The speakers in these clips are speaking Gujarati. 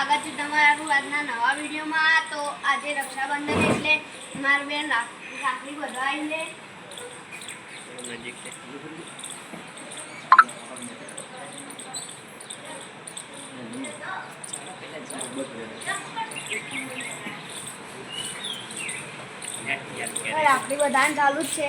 સ્વાગત છે તમારું આજના નવા વિડીયોમાં। તો આજે રક્ષાબંધન એટલે મારી બેન રાખડી બંધાવી લે નજીક છે। રાખડી બંધાવાનું ચાલુ જ છે।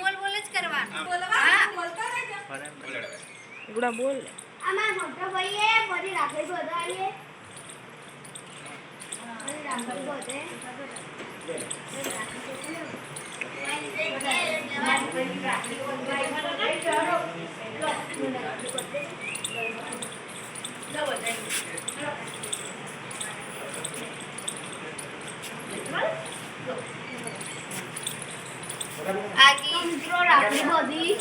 બોલ બોલ જ કરવાનું ગુડા બોલ આમાં મોટો ભાઈ એ ફરી રાખડી બંધાવીએ ફરી રાખડી બંધે आगे इंट्रो રાખડી બધી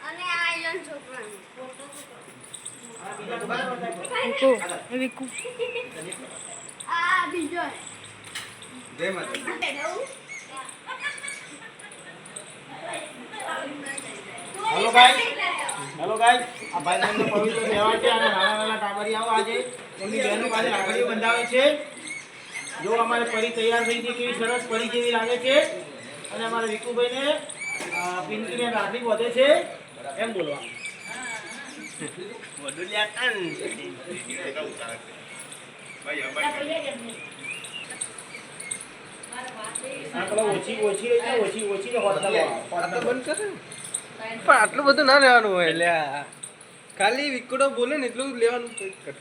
અને આયન છોકરાનું વિકુ આ બીજો જય માતા हेलो गाइस आ भाई बहन નો પવિત્ર તહેવાર છે અને નાના નાના ટાબરિયાઓ આજે એમની બહેનો પાસે રાખડીઓ બંધાવે છે। જો અમારે પરી તૈયાર થઈ ગઈ કેવી સરસ પરી જેવી લાગે છે અને અમારા વિકુભાઈને પિંકીને રાખડી બાંધે છે એમ બોલવા મોડું લ્યાતન આપણે ઓછી ઓછી હોટલ બંધ કરે પણ આટલું બધું ના લેવાનું હોય એટલે ખાલી વિકડો બોલે ને એટલું લેવાનું કટ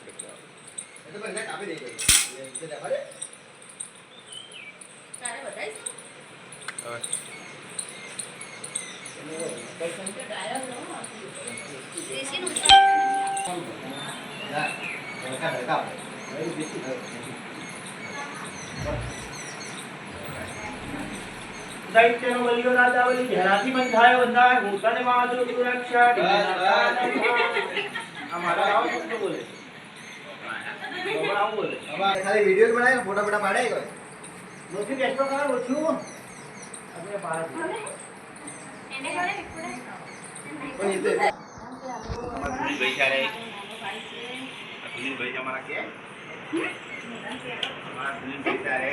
दैत्यनो बलियो राजावली घेराती बंधाय बंधाय भूताने महासुर सुरक्षा हमारा गांव कुछ बोले बाबा बोले હવે ખાલી વિડિયો બનાય ફોટા ફોટા પાડે કોઈ નોથી બેસ્ટો કરા ઓછું આપણે પાડે એને ઘરે પણ ઇતે અતુલ ભાઈ ચાલે અતુલ ભાઈ हमारा के हमारा अतुल भाई चाले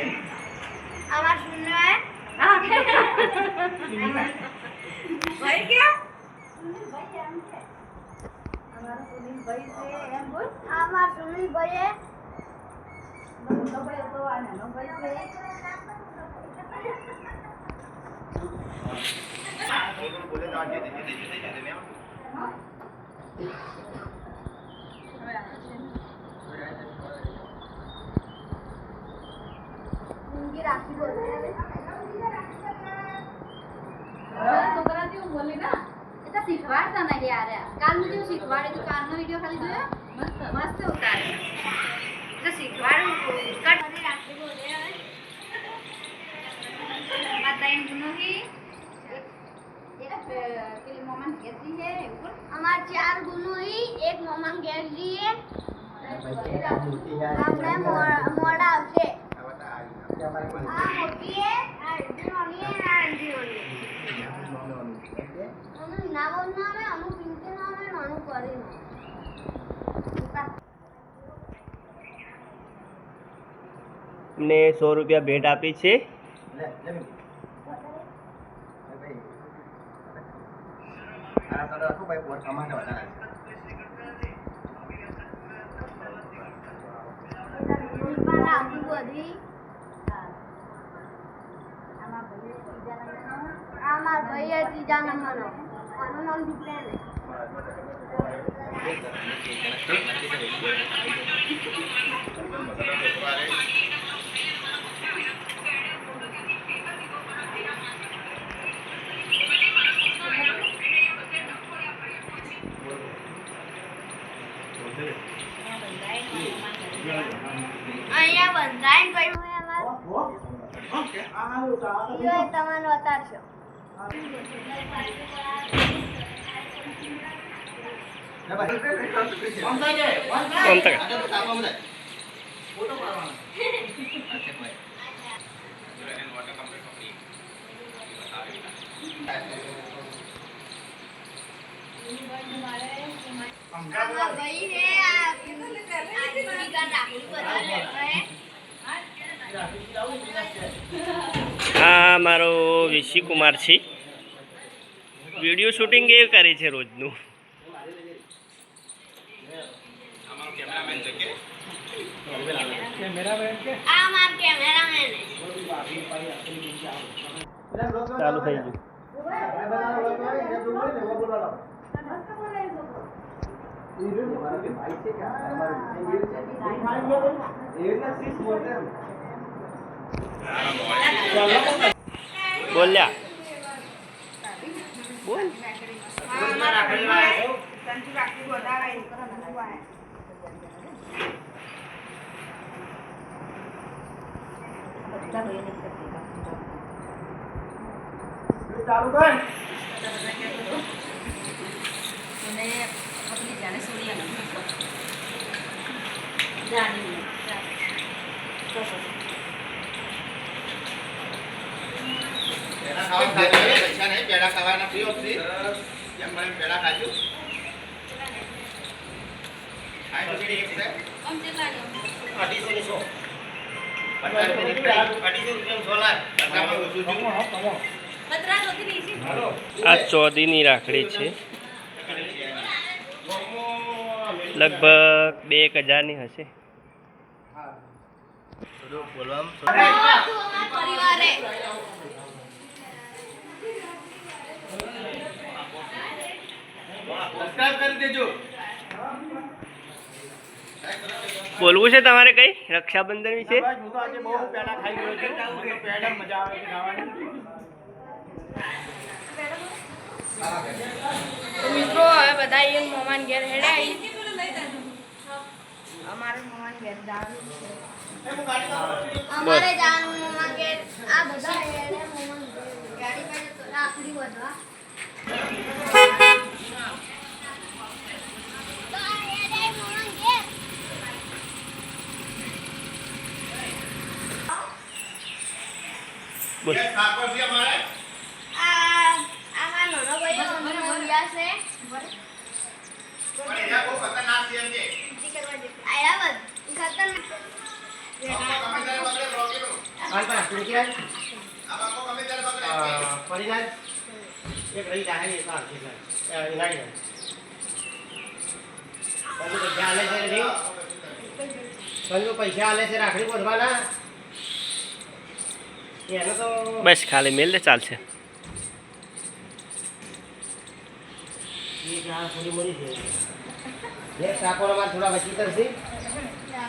आवाज सुन रहा है भाई क्या हमारा सुनील भाई से एम बोल हमारा सुनील भाई है मोटो भाई तो आना नो भाई से बोले तो आगे दे उनकी राखी बोल रहे हैं છોકરાથી હું બોલી ના એ તો શીખવાડતા નહીં યાર કાલનું જેવું શીખવાડે તો કાલનો વિડિયો ખાલી જોયો મસ્ત ઉતારે તો શીખવાડું કટ કરી રાખી બોલે હવે बताइन दोनों ही एक के मोमन कहती है हमार चार गुनो ही एक मोमन कह दिए આપણે મોડા આવશે આ મોટી હે આ નાની હે આ નાની અનુ નામ નામે અનુ પિંકે નામે નાનું કરી ને 100 રૂપિયા ભેટ આપી છે। આમાં ભાઈ ત્રીજા નંબરનો આનું નામ દીપલેન ઈયો તમારો અતારશો ભાઈ હે આ મારો વિશી કુમાર છે. વિડીયો શૂટિંગ એ કરે છે રોજનું. આ માર કેમેરામેન ચાલુ થઈ ગયું. બોલ્યા બોલ. ચાલુ કર. પેડા ખાવાના ફ્રી ઓફ ફ્રી જેમ મને પેડા ખાજો આ ચોદીની રાખડી છે. લગભગ 2000ની હશે. પરિવારે સબસ્ક્રાઇબ કરી દેજો. બોલવું છે તમારે કઈ રક્ષાબંધન વિશે? બસ હું તો આજે બહુ પેડા ખાઈ ગયો છું. મને પેડા મજા આવે છે ખાવાની. તો મિત્રો હવે બધા એ મોમાન ઘેર હેડે અમારે મોમાન ઘેર જવાનું છે. અમારે જવાનું મોમાં ઘેર આ બધા હેડે મોમાં ગાડી પર રાખડી વધવા તો આ હેડે મોમાં ઘેર બોલ. ખાપર છે અમારે. આ આમાં નાનો ભાઈ અમને ગયા છે પણ એના બહુ ખતરનાક છે એમ છે. આયા ખતરનાક હાલ પર તુરકીયા આ બાપો ગમે ત્યારે પકડે પરિણામ એક રહી જાય ને સાર છે એ લાઈ પછી પૈસા આલે છે રે પછી પૈસા આલે છે રાખડી બોધવાના એનો તો બસ ખાલી મેલ દે ચાલશે. એ જ્યાં થોડી મોડી છે એક સાકોર માં થોડા વચી કરશે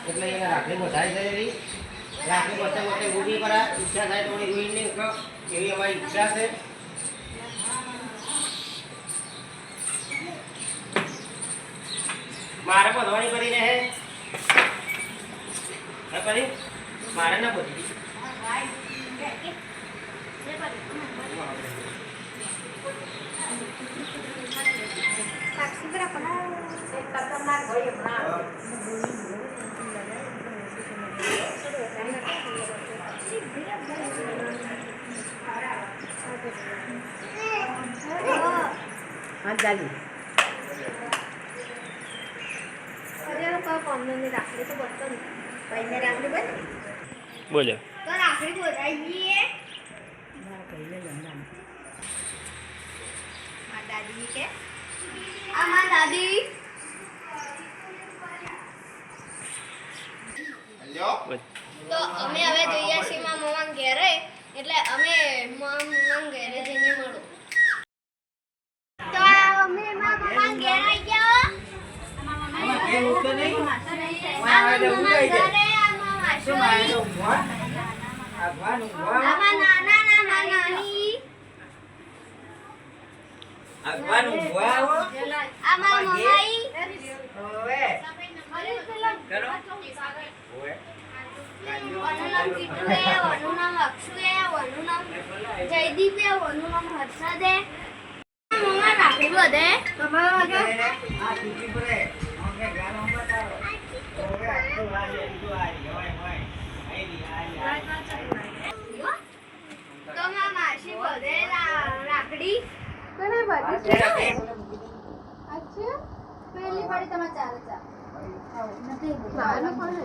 એટલે એને રાખડી બોધાય છે રે રાખડી બોધતે બોધતે ઊભી કરા ઈચ્છા થાય થોડી રૂઈન ને એવી અમારી ઈચ્છા છે. મારે બોધવાની કરીને હે કરી મારે ના બોધી હા ચાલી અરે લોકો કોમની રાખડી તો બતો પૈને રાખડી બોલ બોલ્યો. તો રાખડી બોલાઈ ગઈ માર દાદી કે આ માર દાદી બોલ. તો અમે હવે જઈએ છીએ મારા મોમાં ઘેરે એટલે અમે મોમાં ઘેરે જઈને મળો તો અમે મારા મોમાં ઘેર આવી ગયા આ જયદીપ એ ઓનું નામ હર્ષદ હે મમ્મા રાખડી બધે તમારા વાગે આ ચૂકી પડે ઓકે ગાનો બતાવો ઓકે આટલું આઈ તો માસી બધે રાખડી કોને બધી છે અચ્છા પહેલી પાડી તમારે ચાલે નથી ચાલે પડે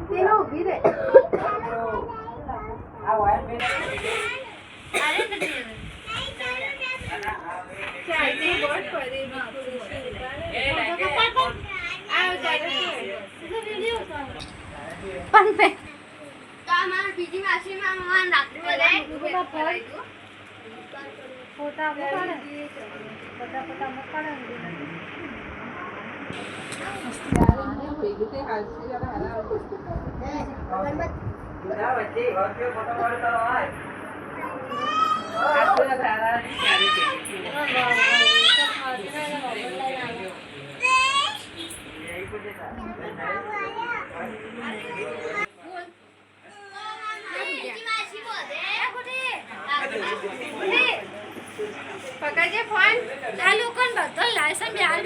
તેનો ઉભી રે આ વાયર બે અરે નથી ચાલતી બોર્ડ પડી પણ પે તો અમાર બીજી માસીમાં મમ્મા રાખડી બધાય ફોટા મૂકાડે ફોટા મૂકાડે પકડજે ફોન આ લોકોને બધો લાયસન્સ બેહાર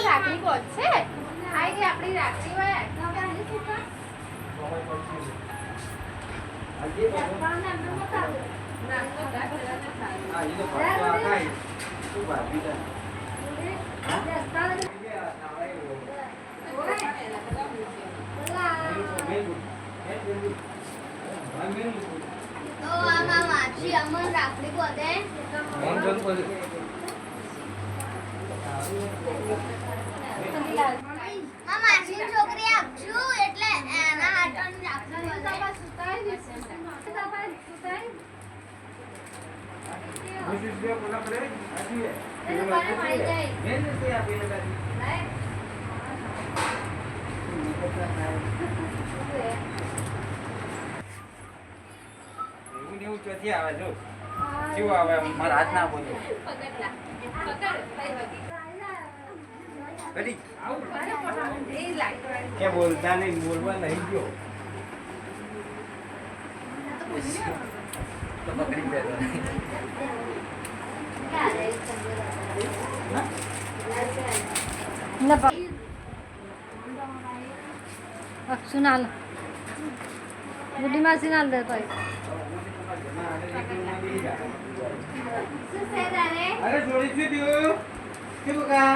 રાખડી કોણ છે આઈ આપણી રાખડી હોય તો આમાં માછી અમર રાખડી બોલે માસી છોકરી આપશું એટલે એના હાટણ રાખડી એવું ચોથી આવે જો કેવું આવે મારા હાથ ના બોલો કડી કે બોલતા નહીં બોલવા નહીં ગયો તો પકડી બેઠો સુનાલ ગુડી માસી નાલ દે ભાઈ અરે જોડી શું થયું કે બકા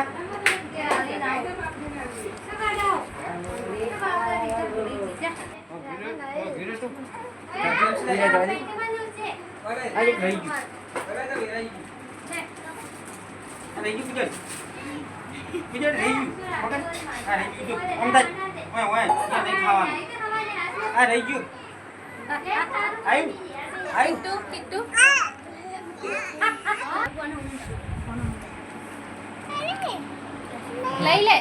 લઈ લે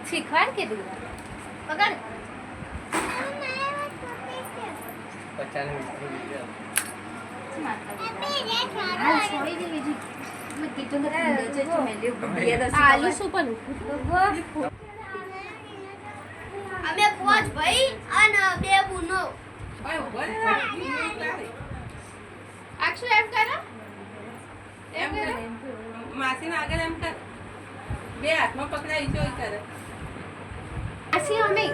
શીખવાડ કીધું પકડ આલુ શું પણ અમે પાંચ ભાઈ અને બે બુનો અક્ષુ એમ કરો એમ કરો માસીને આગળ એમ કર બે હાથમાં પકડાઈ જોઈ કરે આસી અમે